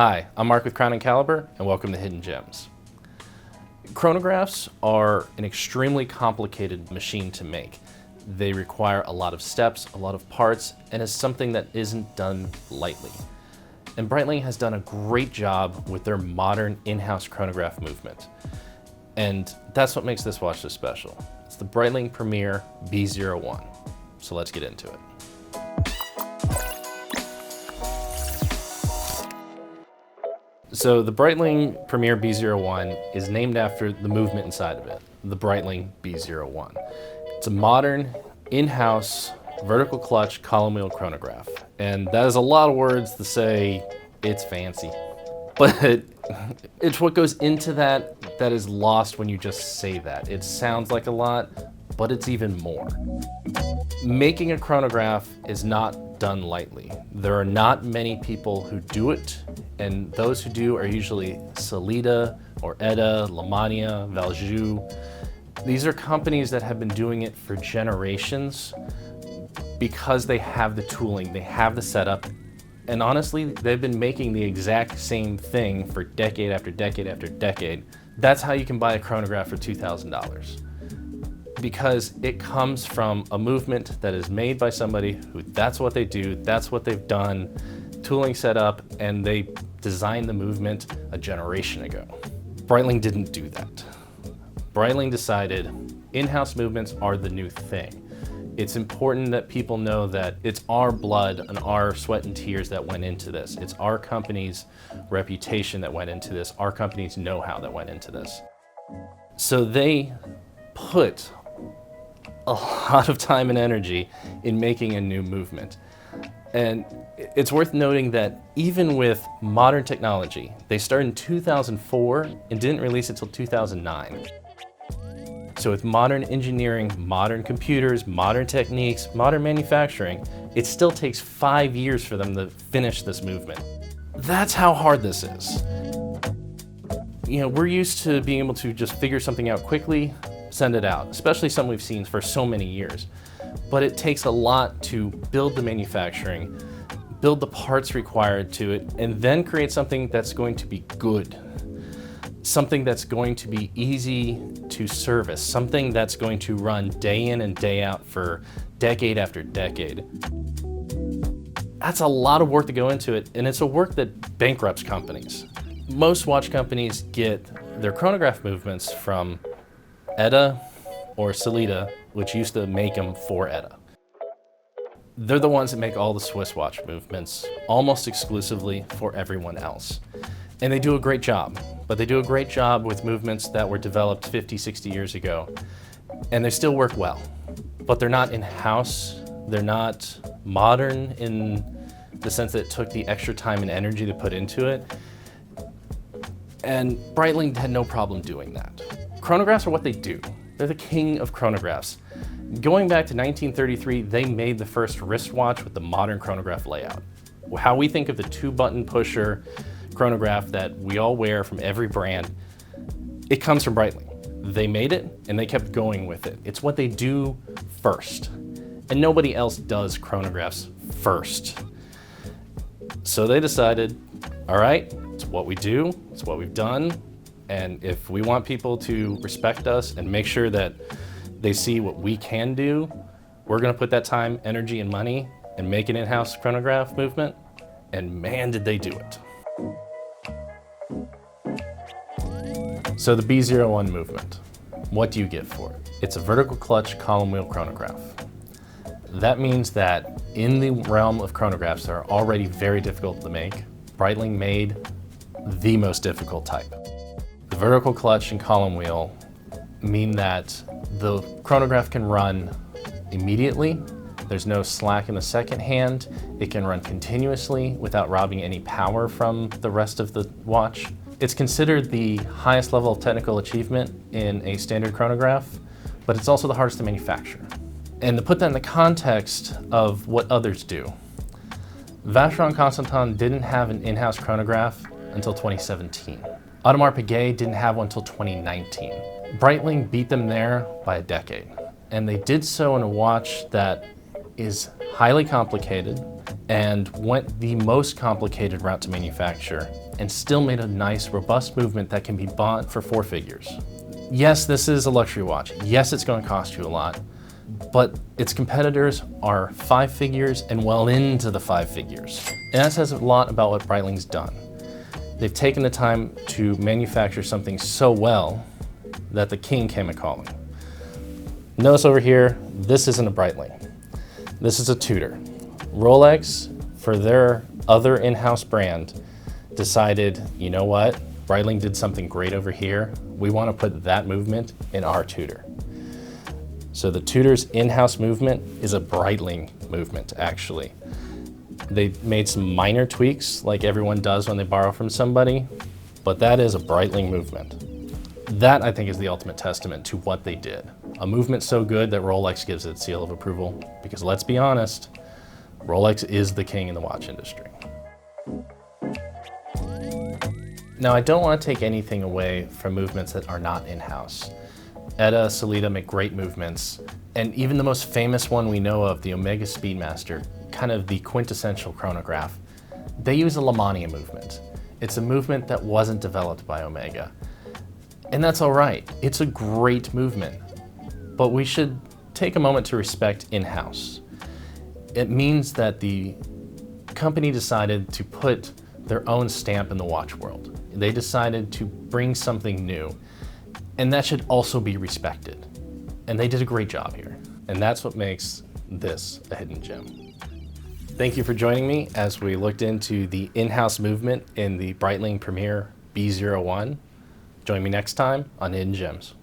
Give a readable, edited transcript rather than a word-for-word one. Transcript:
Hi, I'm Mark with Crown & Caliber, and welcome to Hidden Gems. Chronographs are an extremely complicated machine to make. They require a lot of steps, a lot of parts, and is something that isn't done lightly. And Breitling has done a great job with their modern in-house chronograph movement. And that's what makes this watch so special. It's the Breitling Premier B01. So let's get into it. So the Breitling Premier B01 is named after the movement inside of it, the Breitling B01. It's a modern, in-house, vertical clutch column wheel chronograph. And that is a lot of words to say it's fancy. But it's what goes into that is lost when you just say that. It sounds like a lot, but it's even more. Making a chronograph is not done lightly. There are not many people who do it, and those who do are usually Sellita or Etta, Lemania, Valjoux. These are companies that have been doing it for generations because they have the tooling, they have the setup, and honestly, they've been making the exact same thing for decade after decade after decade. That's how you can buy a chronograph for $2,000. Because it comes from a movement that is made by somebody who that's what they do, that's what they've done, tooling set up, and they designed the movement a generation ago. Breitling didn't do that. Breitling decided in-house movements are the new thing. It's important that people know that it's our blood and our sweat and tears that went into this. It's our company's reputation that went into this, our company's know-how that went into this. So they put a lot of time and energy in making a new movement. And it's worth noting that even with modern technology, they started in 2004 and didn't release it till 2009. So with modern engineering, modern computers, modern techniques, modern manufacturing, it still takes 5 years for them to finish this movement. That's how hard this is. You know, we're used to being able to just figure something out quickly, send it out, especially something we've seen for so many years. But it takes a lot to build the manufacturing, build the parts required to it, and then create something that's going to be good. Something that's going to be easy to service, something that's going to run day in and day out for decade after decade. That's a lot of work to go into it, and it's a work that bankrupts companies. Most watch companies get their chronograph movements from Etta or Sellita, which used to make them for Etta. They're the ones that make all the Swiss watch movements almost exclusively for everyone else. And they do a great job, but they do a great job with movements that were developed 50, 60 years ago, and they still work well. But they're not in-house, they're not modern in the sense that it took the extra time and energy to put into it. And Breitling had no problem doing that. Chronographs are what they do. They're the king of chronographs. Going back to 1933, they made the first wristwatch with the modern chronograph layout. How we think of the 2-button pusher chronograph that we all wear from every brand, it comes from Breitling. They made it and they kept going with it. It's what they do first. And nobody else does chronographs first. So they decided, all right, it's what we do, it's what we've done. And if we want people to respect us and make sure that they see what we can do, we're gonna put that time, energy, and money and make an in-house chronograph movement. And man, did they do it. So the B01 movement, what do you get for it? It's a vertical clutch column wheel chronograph. That means that in the realm of chronographs that are already very difficult to make, Breitling made the most difficult type. The vertical clutch and column wheel mean that the chronograph can run immediately. There's no slack in the second hand. It can run continuously without robbing any power from the rest of the watch. It's considered the highest level of technical achievement in a standard chronograph, but it's also the hardest to manufacture. And to put that in the context of what others do, Vacheron Constantin didn't have an in-house chronograph until 2017. Audemars Piguet didn't have one until 2019. Breitling beat them there by a decade. And they did so in a watch that is highly complicated, and went the most complicated route to manufacture and still made a nice, robust movement that can be bought for 4 figures. Yes, this is a luxury watch. Yes, it's going to cost you a lot, but its competitors are 5 figures and well into the 5 figures. And that says a lot about what Breitling's done. They've taken the time to manufacture something so well that the king came a-calling. Notice over here, this isn't a Breitling. This is a Tudor. Rolex, for their other in-house brand, decided, you know what? Breitling did something great over here. We want to put that movement in our Tudor. So the Tudor's in-house movement is a Breitling movement, actually. They made some minor tweaks like everyone does when they borrow from somebody, but that is a Breitling movement. That, I think, is the ultimate testament to what they did. A movement so good that Rolex gives it seal of approval, because let's be honest, Rolex is the king in the watch industry. Now, I don't want to take anything away from movements that are not in-house. Etta, Sellita make great movements, and even the most famous one we know of, the Omega Speedmaster, kind of the quintessential chronograph, they use a Lamania movement. It's a movement that wasn't developed by Omega. And that's all right. It's a great movement, but we should take a moment to respect in-house. It means that the company decided to put their own stamp in the watch world. They decided to bring something new, and that should also be respected. And they did a great job here. And that's what makes this a hidden gem. Thank you for joining me as we looked into the in-house movement in the Breitling Premier B01. Join me next time on Hidden Gems.